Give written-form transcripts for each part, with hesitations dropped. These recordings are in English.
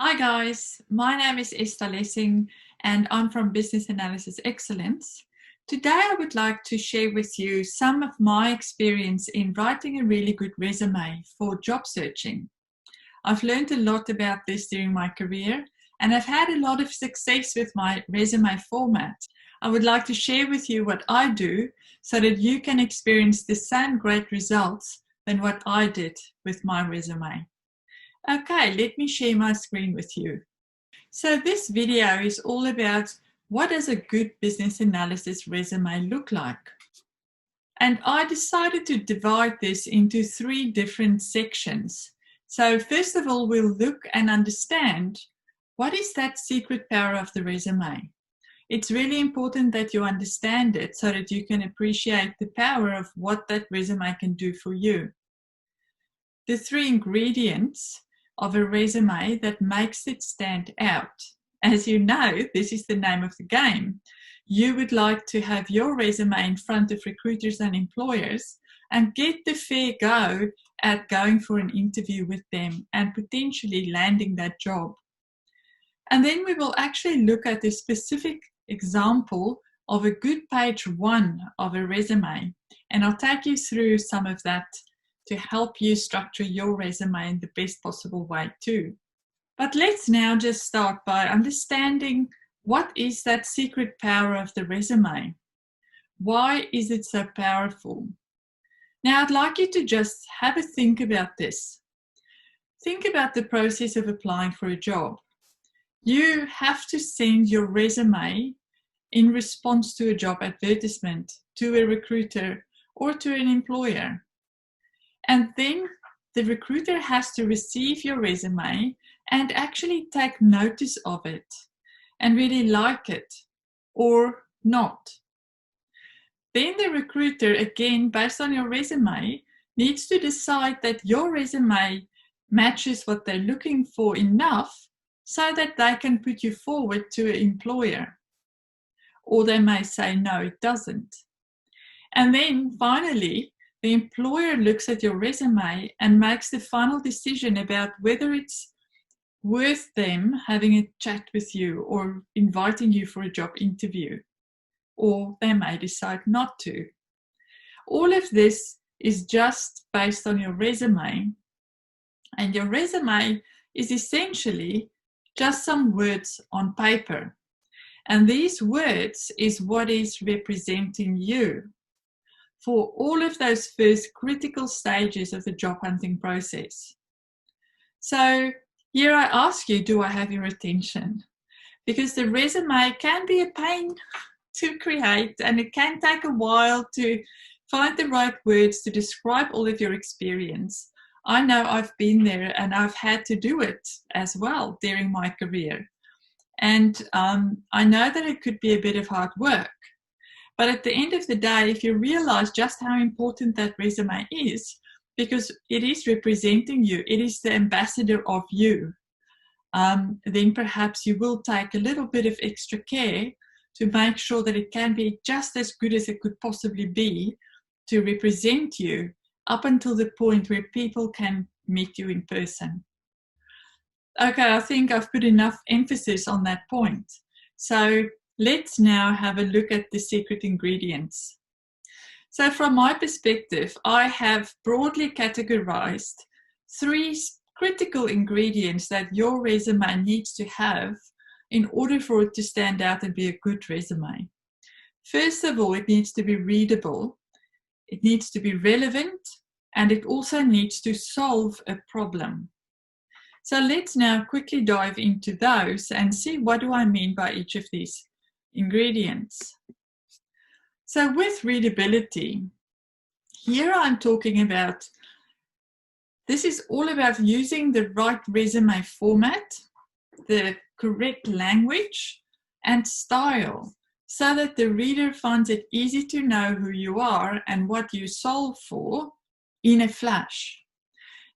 Hi guys, my name is Esther Lessing and I'm from Business Analysis Excellence. Today I would like to share with you some of my experience in writing a really good resume for job searching. I've learned a lot about this during my career and I've had a lot of success with my resume format. I would like to share with you what I do so that you can experience the same great results than what I did with my resume. Okay, let me share my screen with you. So this video is all about what does a good business analysis resume look like? And I decided to divide this into 3 different sections. So first of all, we'll look and understand what is that secret power of the resume. It's really important that you understand it so that you can appreciate the power of what that resume can do for you. The 3 ingredients of a resume that makes it stand out. As you know, this is the name of the game. You would like to have your resume in front of recruiters and employers and get the fair go at going for an interview with them and potentially landing that job. And then we will actually look at a specific example of a good page 1 of a resume. And I'll take you through some of that to help you structure your resume in the best possible way too. But let's now just start by understanding what is that secret power of the resume. Why is it so powerful? Now I'd like you to just have a think about this. Think about the process of applying for a job. You have to send your resume in response to a job advertisement, to a recruiter, or to an employer. And then the recruiter has to receive your resume and actually take notice of it and really like it or not. Then the recruiter, again, based on your resume, needs to decide that your resume matches what they're looking for enough so that they can put you forward to an employer. Or they may say, no, it doesn't. And then finally, the employer looks at your resume and makes the final decision about whether it's worth them having a chat with you or inviting you for a job interview. Or they may decide not to. All of this is just based on your resume. And your resume is essentially just some words on paper. And these words is what is representing you for all of those first critical stages of the job hunting process. So here I ask you, do I have your attention? Because the resume can be a pain to create and it can take a while to find the right words to describe all of your experience. I know I've been there and I've had to do it as well during my career. And I know that it could be a bit of hard work. But at the end of the day, if you realize just how important that resume is, because it is representing you, it is the ambassador of you, then perhaps you will take a little bit of extra care to make sure that it can be just as good as it could possibly be to represent you up until the point where people can meet you in person. Okay, I think I've put enough emphasis on that point. So let's now have a look at the secret ingredients. So from my perspective, I have broadly categorized 3 critical ingredients that your resume needs to have in order for it to stand out and be a good resume. First of all, it needs to be readable, it needs to be relevant, and it also needs to solve a problem. So let's now quickly dive into those and see what do I mean by each of these ingredients. So with readability, here I'm talking about, this is all about using the right resume format, the correct language and style, so that the reader finds it easy to know who you are and what you solve for in a flash.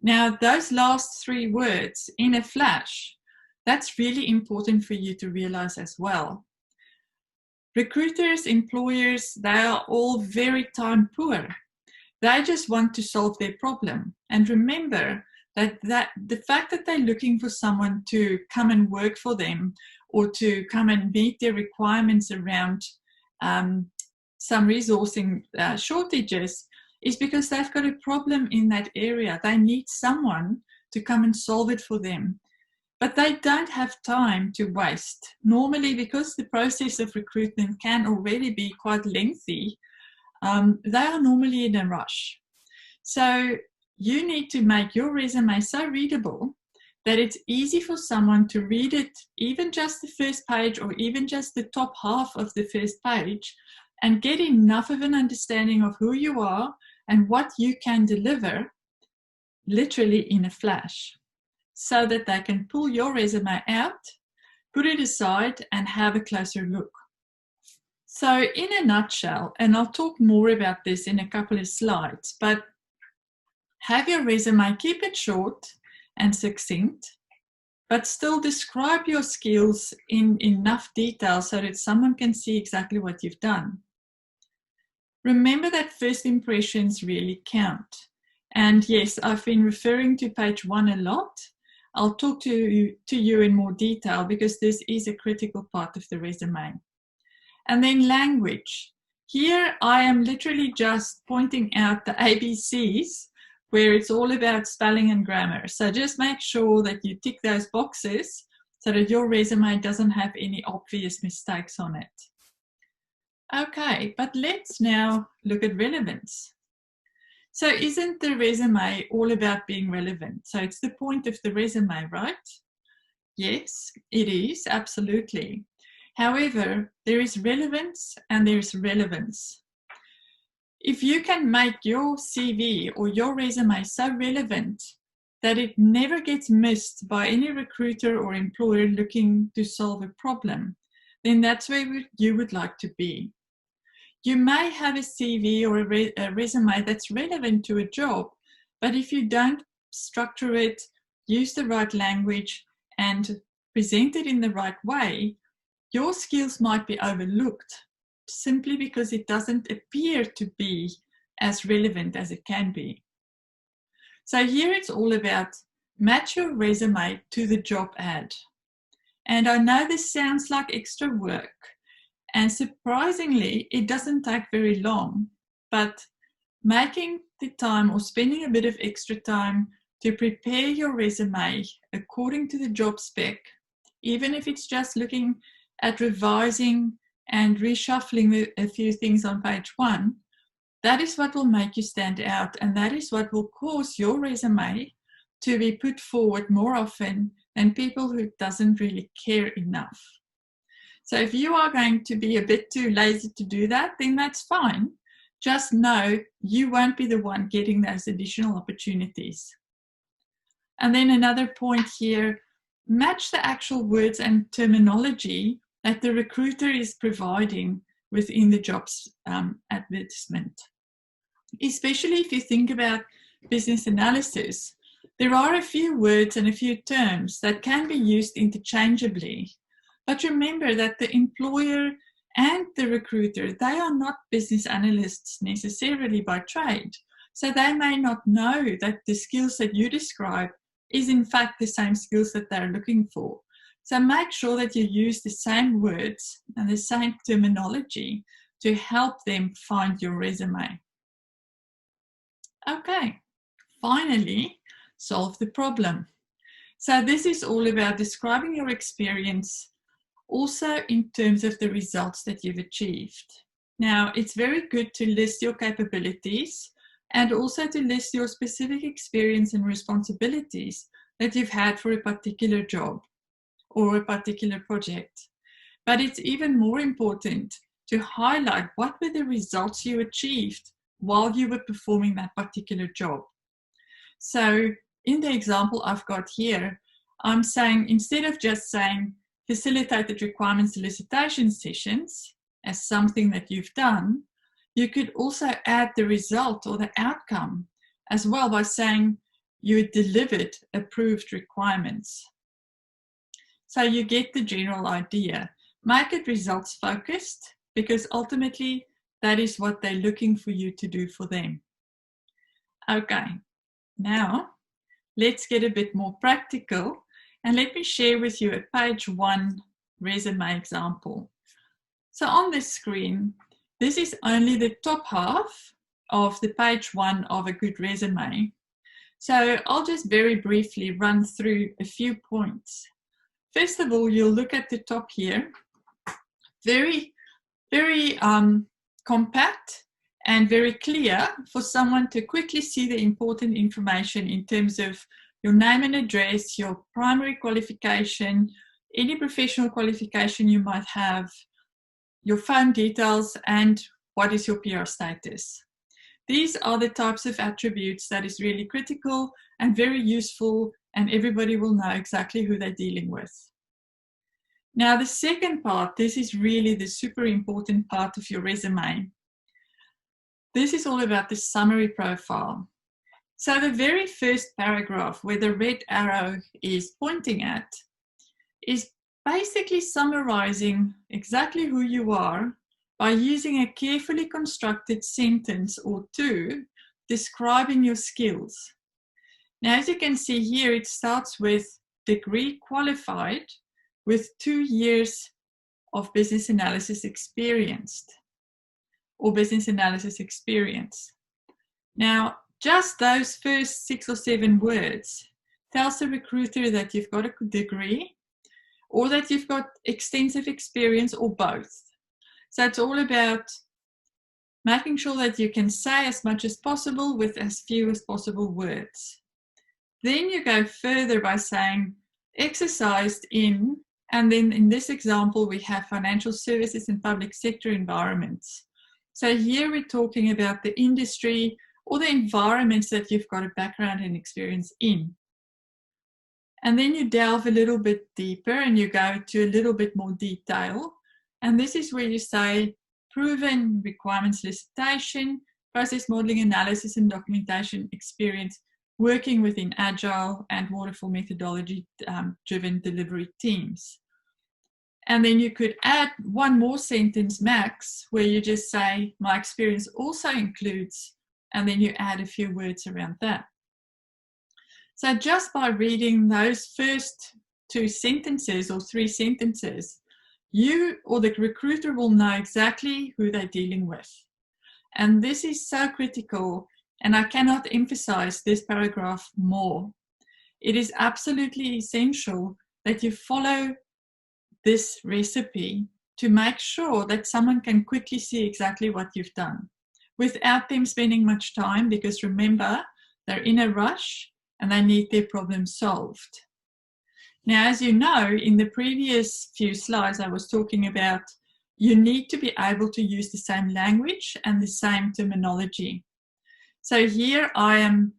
Now, those last 3 words, in a flash, that's really important for you to realize as well. Recruiters, employers, they are all very time poor. They just want to solve their problem. And remember that the fact that they're looking for someone to come and work for them or to come and meet their requirements around some resourcing shortages is because they've got a problem in that area. They need someone to come and solve it for them. But they don't have time to waste. Normally, because the process of recruitment can already be quite lengthy, they are normally in a rush. So you need to make your resume so readable that it's easy for someone to read it, even just the first page or even just the top half of the first page, and get enough of an understanding of who you are and what you can deliver, literally in a flash, so that they can pull your resume out, put it aside, and have a closer look. So in a nutshell, and I'll talk more about this in a couple of slides, but have your resume, keep it short and succinct, but still describe your skills in enough detail so that someone can see exactly what you've done. Remember that first impressions really count. And yes, I've been referring to page 1 a lot. I'll talk to you in more detail because this is a critical part of the resume. And then language. Here I am literally just pointing out the ABCs where it's all about spelling and grammar. So just make sure that you tick those boxes so that your resume doesn't have any obvious mistakes on it. Okay, but let's now look at relevance. So isn't the resume all about being relevant? So it's the point of the resume, right? Yes, it is, absolutely. However, there is relevance and there's relevance. If you can make your CV or your resume so relevant that it never gets missed by any recruiter or employer looking to solve a problem, then that's where you would like to be. You may have a CV or a resume that's relevant to a job, but if you don't structure it, use the right language, and present it in the right way, your skills might be overlooked simply because it doesn't appear to be as relevant as it can be. So here it's all about match your resume to the job ad. And I know this sounds like extra work, and surprisingly, it doesn't take very long, but making the time or spending a bit of extra time to prepare your resume according to the job spec, even if it's just looking at revising and reshuffling a few things on page 1, that is what will make you stand out, and that is what will cause your resume to be put forward more often than people who doesn't really care enough. So if you are going to be a bit too lazy to do that, then that's fine. Just know you won't be the one getting those additional opportunities. And then another point here, match the actual words and terminology that the recruiter is providing within the job's advertisement. Especially if you think about business analysis, there are a few words and a few terms that can be used interchangeably. But remember that the employer and the recruiter, they are not business analysts necessarily by trade. So they may not know that the skills that you describe is in fact the same skills that they're looking for. So make sure that you use the same words and the same terminology to help them find your resume. Okay, finally, solve the problem. So this is all about describing your experience also in terms of the results that you've achieved. Now, it's very good to list your capabilities and also to list your specific experience and responsibilities that you've had for a particular job or a particular project. But it's even more important to highlight what were the results you achieved while you were performing that particular job. So in the example I've got here, I'm saying, instead of just saying facilitated requirement solicitation sessions as something that you've done, you could also add the result or the outcome as well by saying you delivered approved requirements. So you get the general idea. Make it results focused, because ultimately that is what they're looking for you to do for them. Okay, now let's get a bit more practical, and let me share with you a page 1 resume example. So on this screen, this is only the top half of the page 1 of a good resume. So I'll just very briefly run through a few points. First of all, you'll look at the top here. Very compact and very clear for someone to quickly see the important information in terms of your name and address, your primary qualification, any professional qualification you might have, your phone details, and what is your PR status. These are the types of attributes that is really critical and very useful, and everybody will know exactly who they're dealing with. Now, the second part, this is really the super important part of your resume. This is all about the summary profile. So the very first paragraph where the red arrow is pointing at is basically summarizing exactly who you are by using a carefully constructed sentence or two describing your skills. Now, as you can see here, it starts with degree qualified with 2 years of business analysis experience or business analysis experience. Now, just those first 6 or 7 words tells the recruiter that you've got a degree or that you've got extensive experience or both. So it's all about making sure that you can say as much as possible with as few as possible words. Then you go further by saying exercised in, and then in this example, we have financial services and public sector environments. So here we're talking about the industry or the environments that you've got a background and experience in. And then you delve a little bit deeper and you go to a little bit more detail. And this is where you say proven requirements elicitation, process modeling, analysis and documentation experience working within agile and waterfall methodology driven delivery teams. And then you could add one more sentence max where you just say my experience also includes, and then you add a few words around that. So just by reading those first 2 sentences or 3 sentences, you or the recruiter will know exactly who they're dealing with. And this is so critical, and I cannot emphasize this paragraph more. It is absolutely essential that you follow this recipe to make sure that someone can quickly see exactly what you've done without them spending much time, because remember, they're in a rush and they need their problem solved. Now, as you know, in the previous few slides, I was talking about you need to be able to use the same language and the same terminology. So here I am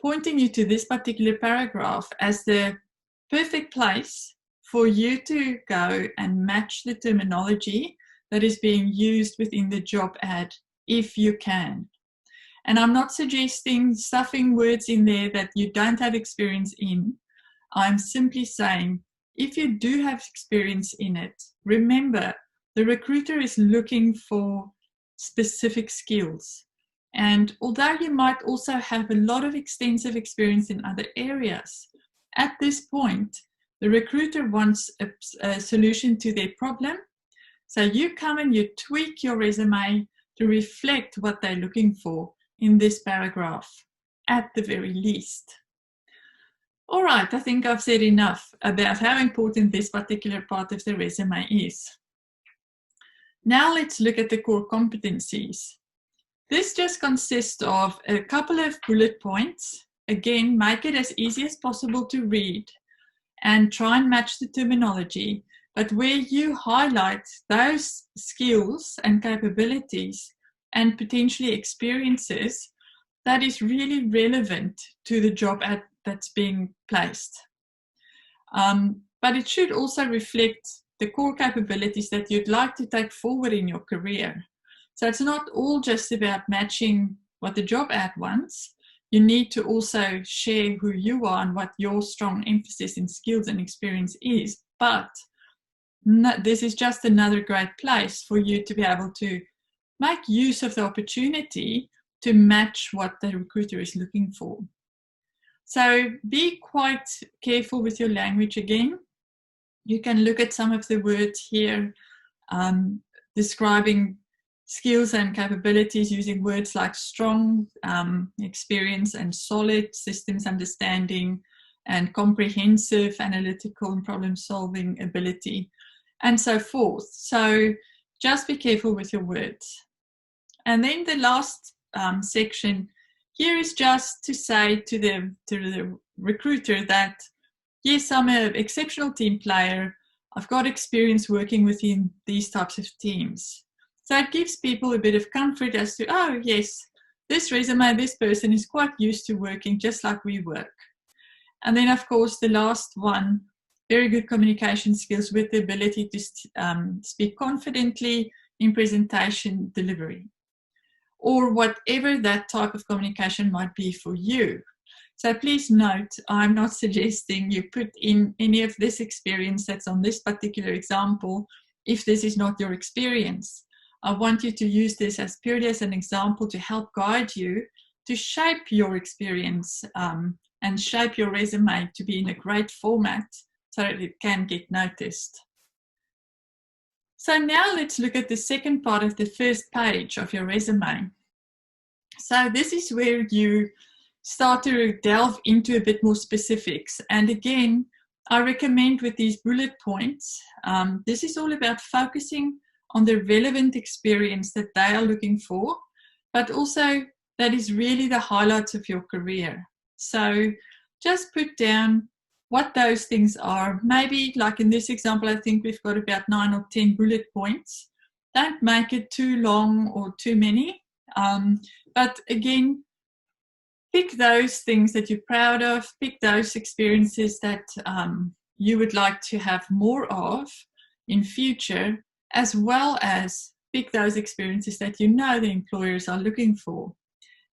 pointing you to this particular paragraph as the perfect place for you to go and match the terminology that is being used within the job ad, if you can. And I'm not suggesting stuffing words in there that you don't have experience in. I'm simply saying, if you do have experience in it, remember, the recruiter is looking for specific skills. And although you might also have a lot of extensive experience in other areas, at this point, the recruiter wants a solution to their problem. So you come and you tweak your resume to reflect what they're looking for in this paragraph, at the very least. All right, I think I've said enough about how important this particular part of the resume is. Now let's look at the core competencies. This just consists of a couple of bullet points. Again, make it as easy as possible to read and try and match the terminology, but where you highlight those skills and capabilities and potentially experiences that is really relevant to the job ad that's being placed. But it should also reflect the core capabilities that you'd like to take forward in your career. So it's not all just about matching what the job ad wants. You need to also share who you are and what your strong emphasis in skills and experience is. But this is just another great place for you to be able to make use of the opportunity to match what the recruiter is looking for. So be quite careful with your language again. You can look at some of the words here describing skills and capabilities using words like strong, experience, and solid, systems understanding, and comprehensive, analytical, and problem-solving ability, and so forth. So just be careful with your words. And then the last section here is just to say to the recruiter that, yes, I'm an exceptional team player. I've got experience working within these types of teams. So it gives people a bit of comfort as to, oh, yes, this resume, this person is quite used to working just like we work. And then, of course, the last one, very good communication skills with the ability to speak confidently in presentation delivery, or whatever that type of communication might be for you. So please note, I'm not suggesting you put in any of this experience that's on this particular example if this is not your experience. I want you to use this as purely as an example to help guide you to shape your experience and shape your resume to be in a great format so that it can get noticed. So now let's look at the second part of the first page of your resume. So this is where you start to delve into a bit more specifics. And again, I recommend with these bullet points, this is all about focusing on the relevant experience that they are looking for, but also that is really the highlights of your career. So just put down what those things are. Maybe like in this example, I think we've got about 9 or 10 bullet points. Don't make it too long or too many. But again, pick those things that you're proud of, pick those experiences that you would like to have more of in future, as well as pick those experiences that you know the employers are looking for.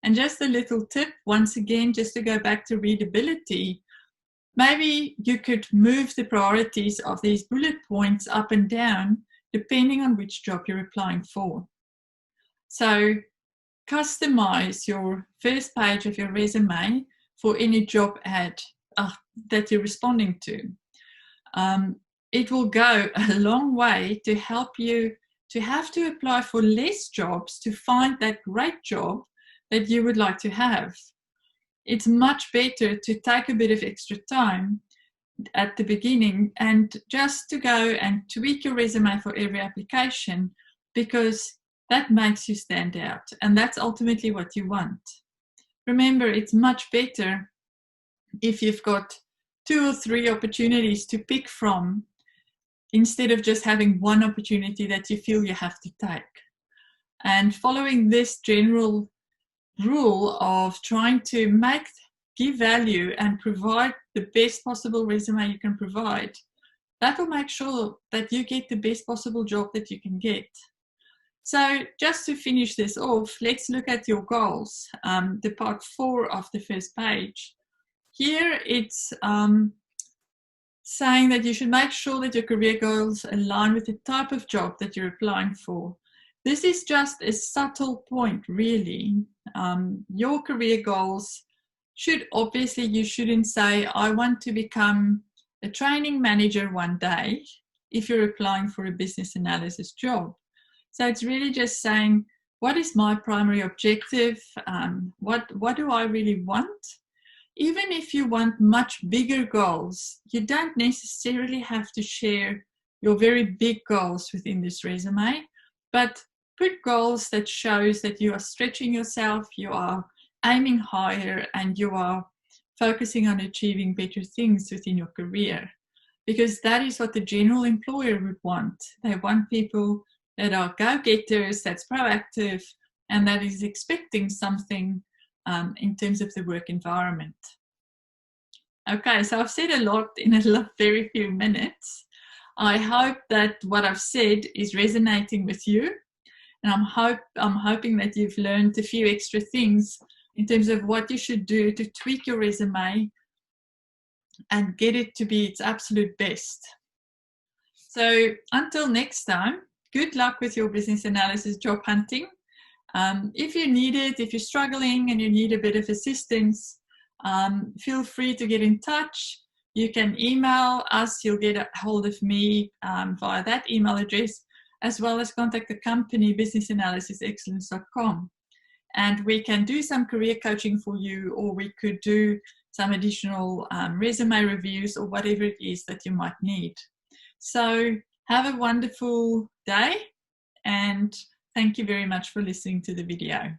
And just a little tip, once again, just to go back to readability, maybe you could move the priorities of these bullet points up and down depending on which job you're applying for. So customize your first page of your resume for any job ad that you're responding to. It will go a long way to help you to have to apply for less jobs to find that great job that you would like to have. It's much better to take a bit of extra time at the beginning and just to go and tweak your resume for every application, because that makes you stand out, and that's ultimately what you want. Remember, it's much better if you've got 2 or 3 opportunities to pick from instead of just having one opportunity that you feel you have to take. And following this general rule of trying to give value and provide the best possible resume you can provide, that will make sure that you get the best possible job that you can get. So just to finish this off, let's look at your goals, the part 4 of the first page. Here it's saying that you should make sure that your career goals align with the type of job that you're applying for. This is just a subtle point, really. Your career goals should, obviously, you shouldn't say, I want to become a training manager one day if you're applying for a business analysis job. So it's really just saying, what is my primary objective? What do I really want? Even if you want much bigger goals, you don't necessarily have to share your very big goals within this resume, but put goals that shows that you are stretching yourself, you are aiming higher, and you are focusing on achieving better things within your career, because that is what the general employer would want. They want people that are go-getters, that's proactive, and that is expecting something in terms of the work environment. Okay, so I've said a lot in a very few minutes. I hope that what I've said is resonating with you, and I'm hoping that you've learned a few extra things in terms of what you should do to tweak your resume and get it to be its absolute best. So until next time, good luck with your business analysis job hunting. If you need it, if you're struggling and you need a bit of assistance, Feel free to get in touch. You can email us. You'll get a hold of me via that email address, as well as contact the company, businessanalysisexcellence.com. And we can do some career coaching for you, or we could do some additional resume reviews or whatever it is that you might need. So have a wonderful day, and thank you very much for listening to the video.